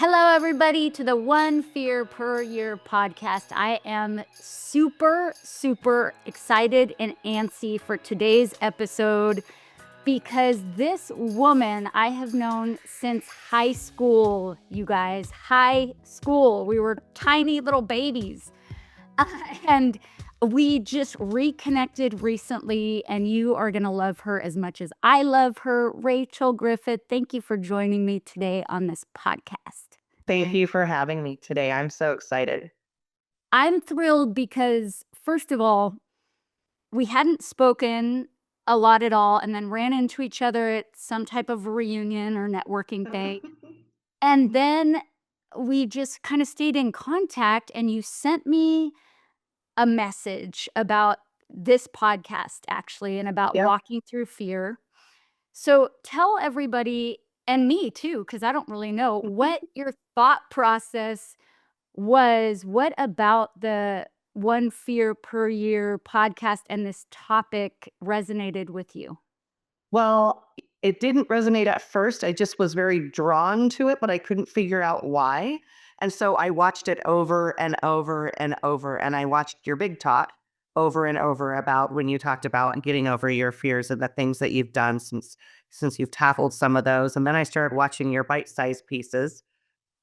Hello, everybody, to the One Fear Per Year podcast. I am super excited and antsy for today's episode because this woman I have known since high school, you guys. High school. We were tiny little babies. And we just reconnected recently, and you are going to love her as much as I love her. Rachel Griffith, thank you for joining me today on this podcast. Thank you for having me today. I'm so excited. I'm thrilled because, first of all, we hadn't spoken a lot at all and then ran into each other at some type of reunion or networking thing. And then we just kind of stayed in contact, and you sent me a message about this podcast, actually, and about Yep. walking through fear. So tell everybody, and me too, because I don't really know, what your thought process was. What about the One Fear Per Year podcast and this topic resonated with you? Well, it didn't resonate at first. I just was very drawn to it, but I couldn't figure out why. And so I watched it over and over and over. And I watched your big talk over and over about when you talked about getting over your fears and the things that you've done since you've tackled some of those. And then I started watching your bite-sized pieces.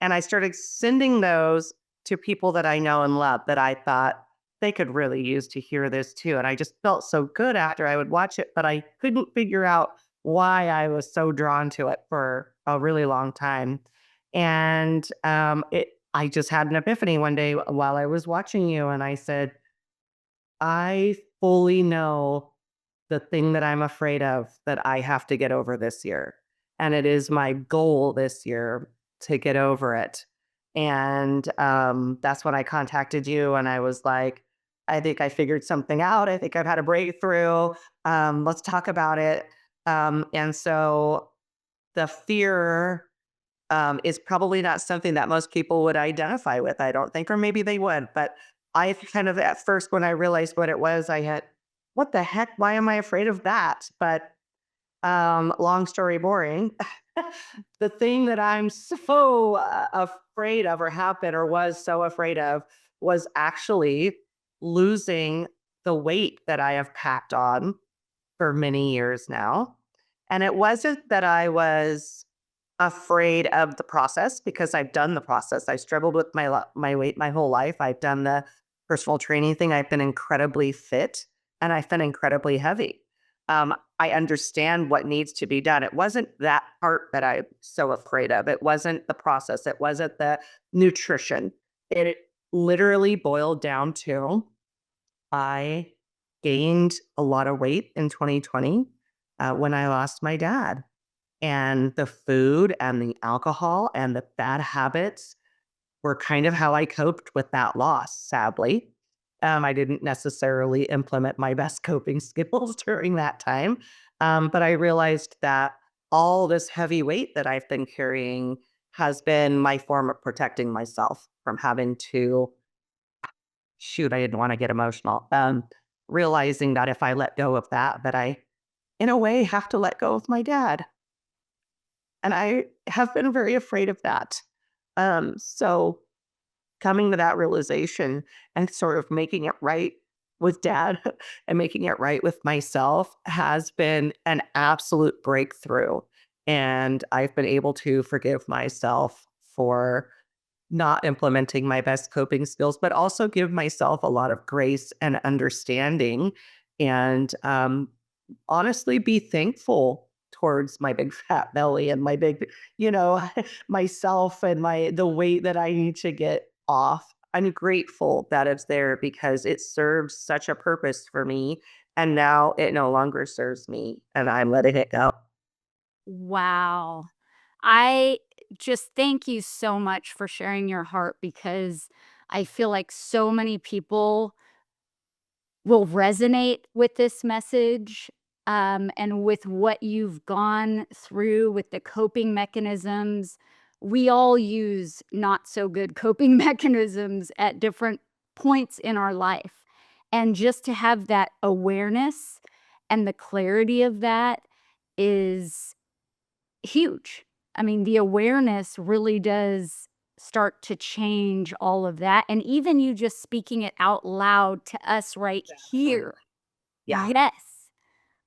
And I started sending those to people that I know and love that I thought they could really use to hear this too. And I just felt so good after I would watch it, but I couldn't figure out why I was so drawn to it for a really long time. And I just had an epiphany one day while I was watching you, and I said, I fully know the thing that I'm afraid of that I have to get over this year. And it is my goal this year to get over it. And that's when I contacted you, and I was like, I think I figured something out. I think I've had a breakthrough. Let's talk about it. And so the fear is probably not something that most people would identify with, I don't think, or maybe they would. But I kind of, at first, when I realized what it was, I had, what the heck? Why am I afraid of that? But long story boring. The thing that I'm so afraid of, or have been, or was so afraid of, was actually losing the weight that I have packed on for many years now. And it wasn't that I was afraid of the process, because I've done the process. I struggled with my weight my whole life. I've done the personal training thing. I've been incredibly fit, and I've been incredibly heavy. I understand what needs to be done. It wasn't that part that I'm so afraid of. It wasn't the process. It wasn't the nutrition. It literally boiled down to I gained a lot of weight in 2020 when I lost my dad. And the food and the alcohol and the bad habits were kind of how I coped with that loss, sadly. I didn't necessarily implement my best coping skills during that time. But I realized that all this heavy weight that I've been carrying has been my form of protecting myself from having to, shoot, I didn't want to get emotional. Realizing that if I let go of that, that I, in a way, have to let go of my dad. And I have been very afraid of that. So coming to that realization and sort of making it right with dad and making it right with myself has been an absolute breakthrough. And I've been able to forgive myself for not implementing my best coping skills, but also give myself a lot of grace and understanding, and honestly be thankful towards my big fat belly and my big, you know, myself and the weight that I need to get off. I'm grateful that it's there because it serves such a purpose for me. And now it no longer serves me, and I'm letting it go. Wow. I just thank you so much for sharing your heart because I feel like so many people will resonate with this message, and with what you've gone through with the coping mechanisms. We all use not so good coping mechanisms at different points in our life. And just to have that awareness and the clarity of that is huge. I mean, the awareness really does start to change all of that, and even you just speaking it out loud to us right Exactly. here. Yeah. Yes.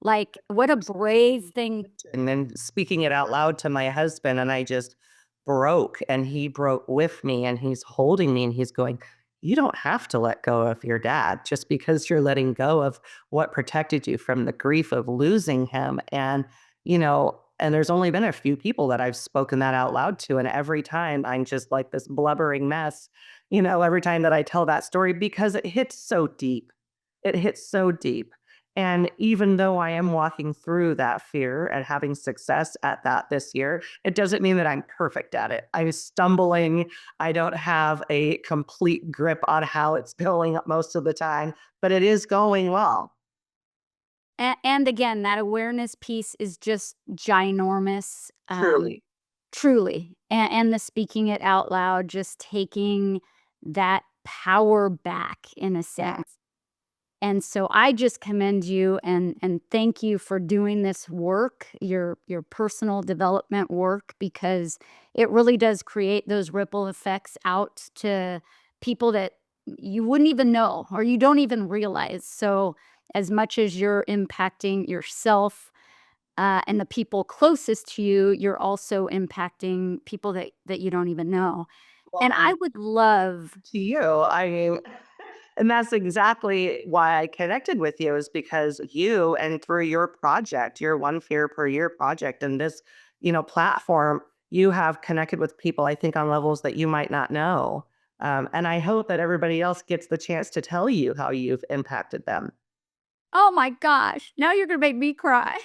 Like, what a brave thing. And then speaking it out loud to my husband, and I just broke, and he broke with me, and he's holding me, and he's going, "You don't have to let go of your dad just because you're letting go of what protected you from the grief of losing him." And there's only been a few people that I've spoken that out loud to. And every time I'm just like this blubbering mess, every time that I tell that story because it hits so deep. It hits so deep. And even though I am walking through that fear and having success at that this year, it doesn't mean that I'm perfect at it. I'm stumbling. I don't have a complete grip on how it's going most of the time, but it is going well. And again, that awareness piece is just ginormous, Truly. truly. And the speaking it out loud, just taking that power back in a sense. And so I just commend you and thank you for doing this work, your personal development work, because it really does create those ripple effects out to people that you wouldn't even know or you don't even realize. So as much as you're impacting yourself and the people closest to you, you're also impacting people that you don't even know. Well, And I would love. to you, I mean, and that's exactly why I connected with you is because you and through your project, your One Fear Per Year project and this, platform, you have connected with people, I think, on levels that you might not know. And I hope that everybody else gets the chance to tell you how you've impacted them. Oh my gosh, now you're gonna make me cry.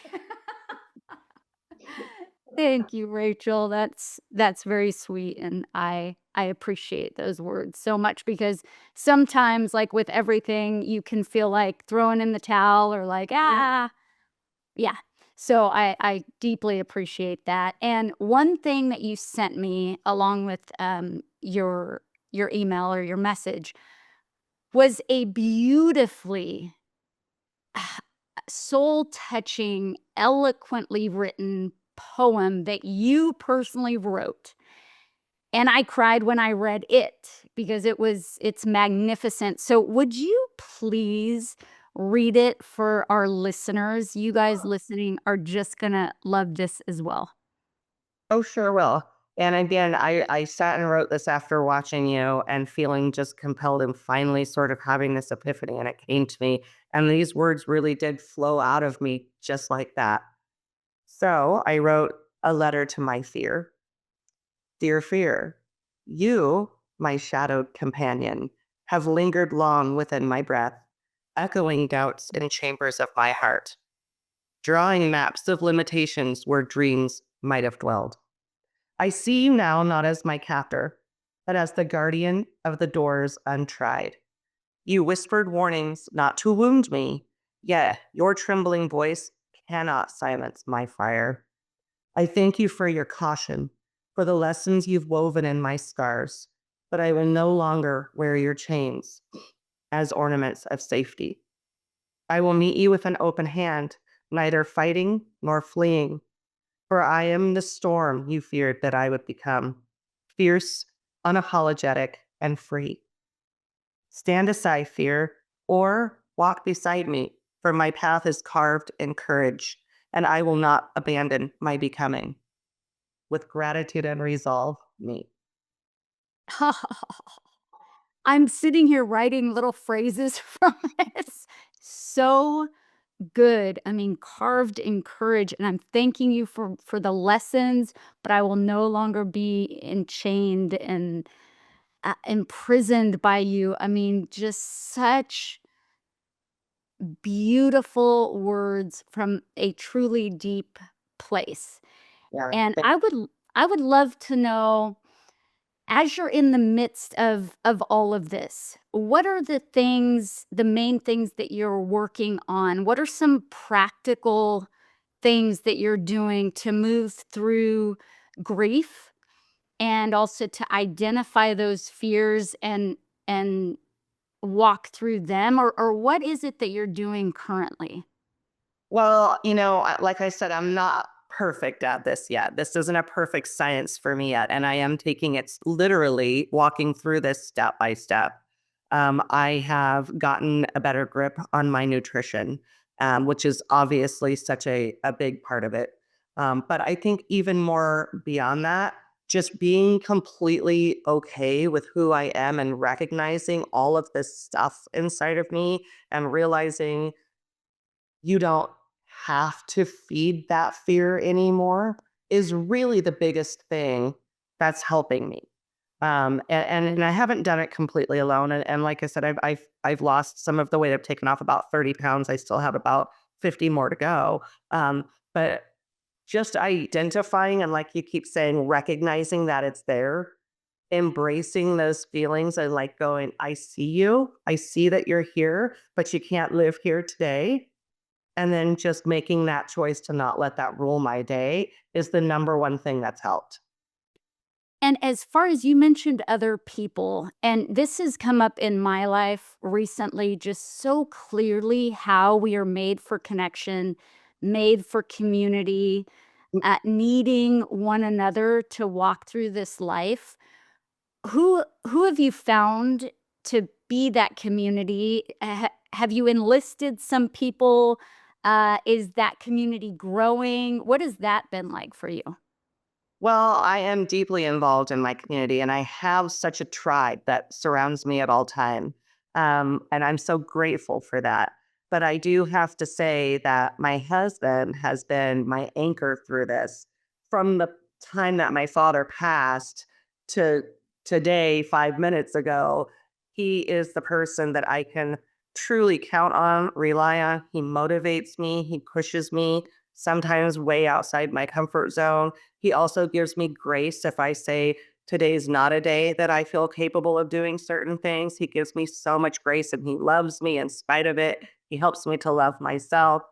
Thank you, Rachel. That's very sweet, and I appreciate those words so much because sometimes, like with everything, you can feel like throwing in the towel or like, Yeah. yeah. So I deeply appreciate that. And one thing that you sent me along with your email or your message was a beautifully soul touching, eloquently written poem that you personally wrote. And I cried when I read it because it's magnificent. So would you please read it for our listeners? You guys listening are just gonna love this as well. Oh, sure will. And again, I sat and wrote this after watching you and feeling just compelled and finally sort of having this epiphany. And it came to me. And these words really did flow out of me just like that. So I wrote a letter to my fear. Dear fear, you, my shadowed companion, have lingered long within my breath, echoing doubts in chambers of my heart, drawing maps of limitations where dreams might have dwelled. I see you now not as my captor, but as the guardian of the doors untried. You whispered warnings not to wound me, yet your trembling voice cannot silence my fire. I thank you for your caution, for the lessons you've woven in my scars, but I will no longer wear your chains as ornaments of safety. I will meet you with an open hand, neither fighting nor fleeing, for I am the storm you feared that I would become, fierce, unapologetic, and free. Stand aside, fear, or walk beside me, for my path is carved in courage, and I will not abandon my becoming. With gratitude and resolve, me. I'm sitting here writing little phrases from it. So good. I mean, carved in courage, and I'm thanking you for the lessons, but I will no longer be enchained and imprisoned by you. I mean, just such beautiful words from a truly deep place. Yeah. And I would love to know, as you're in the midst of all of this, what are the main things that you're working on? What are some practical things that you're doing to move through grief and also to identify those fears and walk through them, or what is it that you're doing currently? Well, like I said, I'm not perfect at this yet. This isn't a perfect science for me yet. And I am taking it literally walking through this step by step. I have gotten a better grip on my nutrition, which is obviously such a big part of it. But I think even more beyond that, just being completely okay with who I am and recognizing all of this stuff inside of me and realizing you don't have to feed that fear anymore is really the biggest thing that's helping me. And I haven't done it completely alone. And like I said, I've lost some of the weight. I've taken off about 30 pounds. I still have about 50 more to go. But just identifying and, like you keep saying, recognizing that it's there, embracing those feelings and like going, I see you. I see that you're here, but you can't live here today, and then just making that choice to not let that rule my day is the number one thing that's helped. And as far as you mentioned other people, and this has come up in my life recently, just so clearly how we are made for connection, made for community, needing one another to walk through this life. Who have you found to be that community? Have you enlisted some people? Is that community growing? What has that been like for you? Well, I am deeply involved in my community, and I have such a tribe that surrounds me at all time. And I'm so grateful for that. But I do have to say that my husband has been my anchor through this from the time that my father passed to today, 5 minutes ago. He is the person that I can truly count on, rely on. He motivates me, he pushes me, sometimes way outside my comfort zone. He also gives me grace if I say, today's not a day that I feel capable of doing certain things. He gives me so much grace and he loves me in spite of it. He helps me to love myself.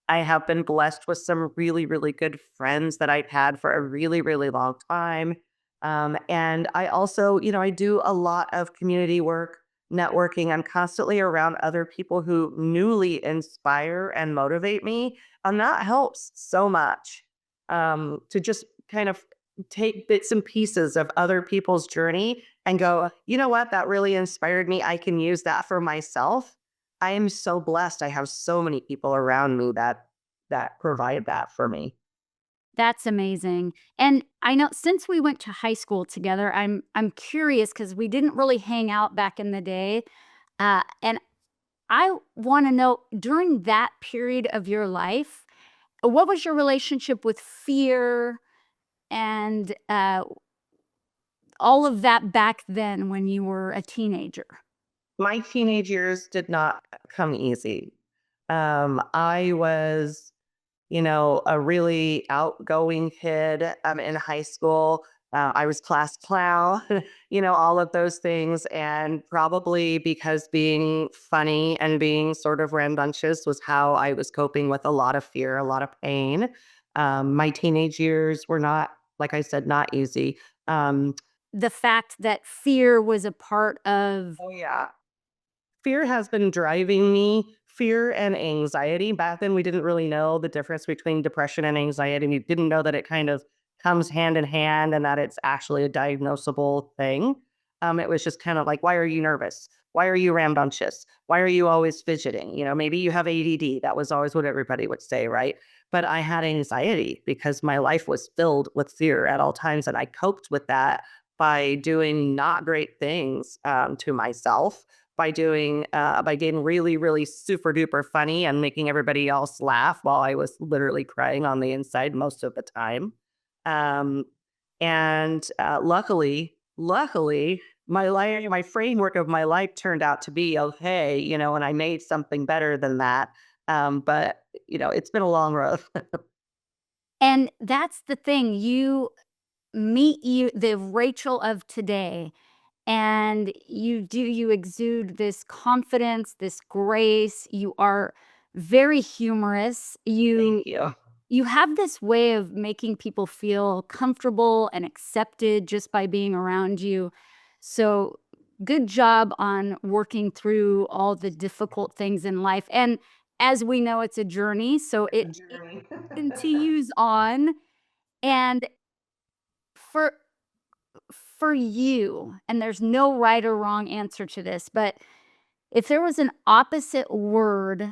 I have been blessed with some really, really good friends that I've had for a really, really long time. And I also, I do a lot of community work, networking. I'm constantly around other people who newly inspire and motivate me. And that helps so much, to just kind of take bits and pieces of other people's journey and go, you know what, that really inspired me. I can use that for myself. I am so blessed. I have so many people around me that provide that for me. That's amazing. And I know since we went to high school together, I'm curious because we didn't really hang out back in the day. And I want to know during that period of your life, what was your relationship with fear and all of that back then when you were a teenager? My teenage years did not come easy. I was, a really outgoing kid, in high school. I was class clown, all of those things. And probably because being funny and being sort of rambunctious was how I was coping with a lot of fear, a lot of pain. My teenage years were not, like I said, not easy. Um, The fact that fear was a part of oh, yeah. Fear has been driving me, fear and anxiety. Back then, we didn't really know the difference between depression and anxiety. We didn't know that it kind of comes hand in hand and that it's actually a diagnosable thing. It was just kind of like, why are you nervous? Why are you rambunctious? Why are you always fidgeting? Maybe you have ADD. That was always what everybody would say, right? But I had anxiety because my life was filled with fear at all times. And I coped with that by doing not great things, to myself, by getting really, really super duper funny and making everybody else laugh while I was literally crying on the inside most of the time. Um, and luckily, my framework of my life turned out to be okay, and I made something better than that. But it's been a long road. and that's the thing, you the Rachel of today, and you exude this confidence, this grace, you are very humorous, Thank you. you have this way of making people feel comfortable and accepted just by being around you. So, good job on working through all the difficult things in life. And as we know, it's a journey, so It's a it journey. continues on. And for you, and there's no right or wrong answer to this, but if there was an opposite word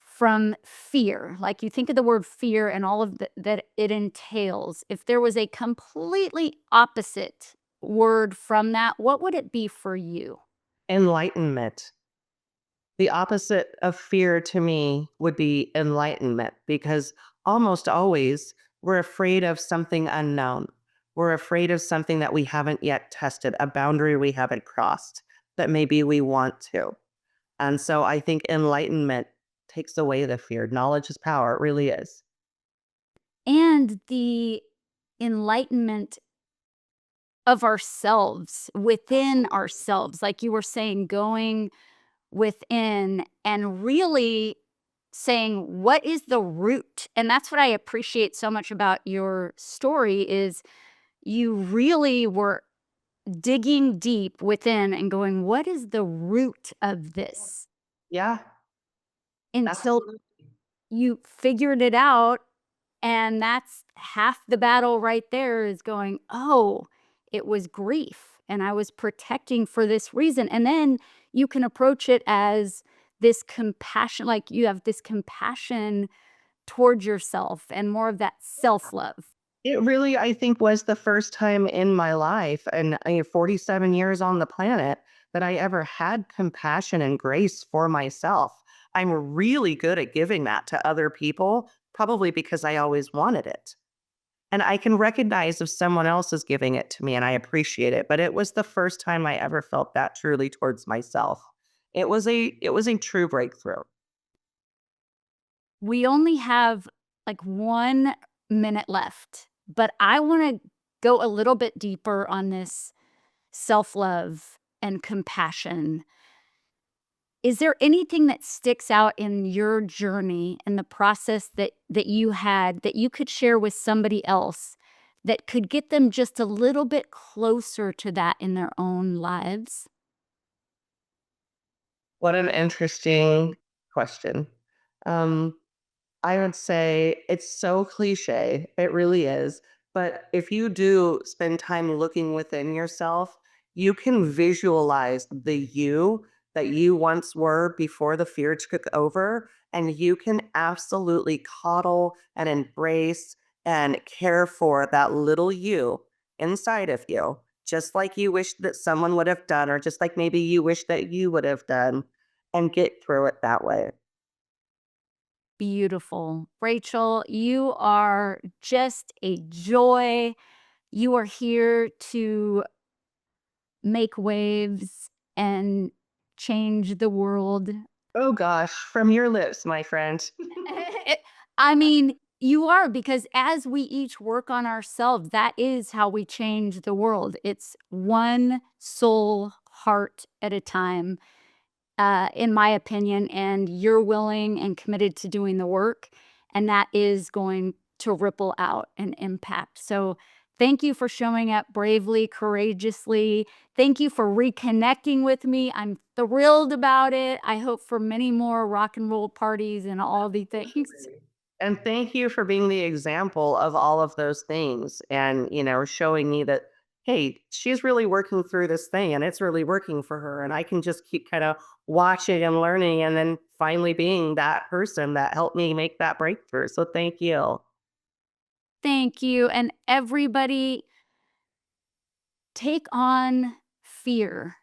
from fear, like you think of the word fear and all of that it entails, if there was a completely opposite word from that, what would it be for you? Enlightenment. The opposite of fear to me would be enlightenment because almost always we're afraid of something unknown. We're afraid of something that we haven't yet tested, a boundary we haven't crossed that maybe we want to. And so I think enlightenment takes away the fear. Knowledge is power. It really is. And the enlightenment of ourselves, within Absolutely. ourselves, like you were saying, going within and really saying, what is the root? And that's what I appreciate so much about your story is you really were digging deep within and going, what is the root of this? Yeah, Until absolutely. you figured it out. And that's half the battle right there is going, oh, it was grief and I was protecting for this reason. And then you can approach it as this compassion, like you have this compassion towards yourself and more of that self love. It really, I think, was the first time in my life, and 47 years on the planet, that I ever had compassion and grace for myself. I'm really good at giving that to other people, probably because I always wanted it. And I can recognize if someone else is giving it to me and I appreciate it, but it was the first time I ever felt that truly towards myself. It was a true breakthrough. We only have like 1 minute left, but I want to go a little bit deeper on this self love and compassion. Is there anything that sticks out in your journey and the process that you had that you could share with somebody else that could get them just a little bit closer to that in their own lives? What an interesting question. Um, I would say it's so cliche. It really is. But if you do spend time looking within yourself, you can visualize the you that you once were before the fear took over. And you can absolutely coddle and embrace and care for that little you inside of you, just like you wish that someone would have done, or just like maybe you wish that you would have done, and get through it that way. Beautiful. Rachel, you are just a joy. You are here to make waves and change the world. Oh gosh, from your lips, my friend. I mean, you are because as we each work on ourselves, that is how we change the world. It's one soul heart at a time, in my opinion. And you're willing and committed to doing the work, and that is going to ripple out and impact. So, thank you for showing up bravely, courageously. Thank you for reconnecting with me. I'm thrilled about it. I hope for many more rock and roll parties and all the things. And thank you for being the example of all of those things and, showing me that, hey, she's really working through this thing and it's really working for her. And I can just keep kind of watching and learning and then finally being that person that helped me make that breakthrough. So thank you. Thank you. And everybody, take on fear.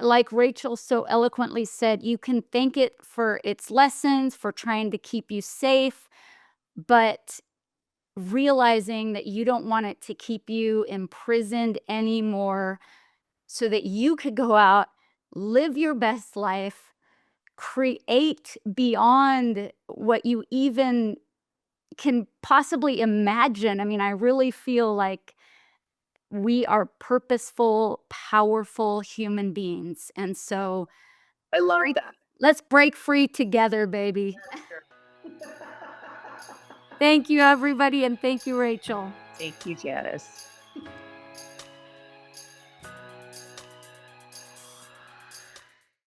Like Rachel so eloquently said, you can thank it for its lessons, for trying to keep you safe, but realizing that you don't want it to keep you imprisoned anymore so that you could go out, live your best life, create beyond what you even can possibly imagine. I mean, I really feel like we are purposeful, powerful human beings. And so I love break, that. let's break free together, baby. Sure. Thank you, everybody. And thank you, Rachel. Thank you, Janice.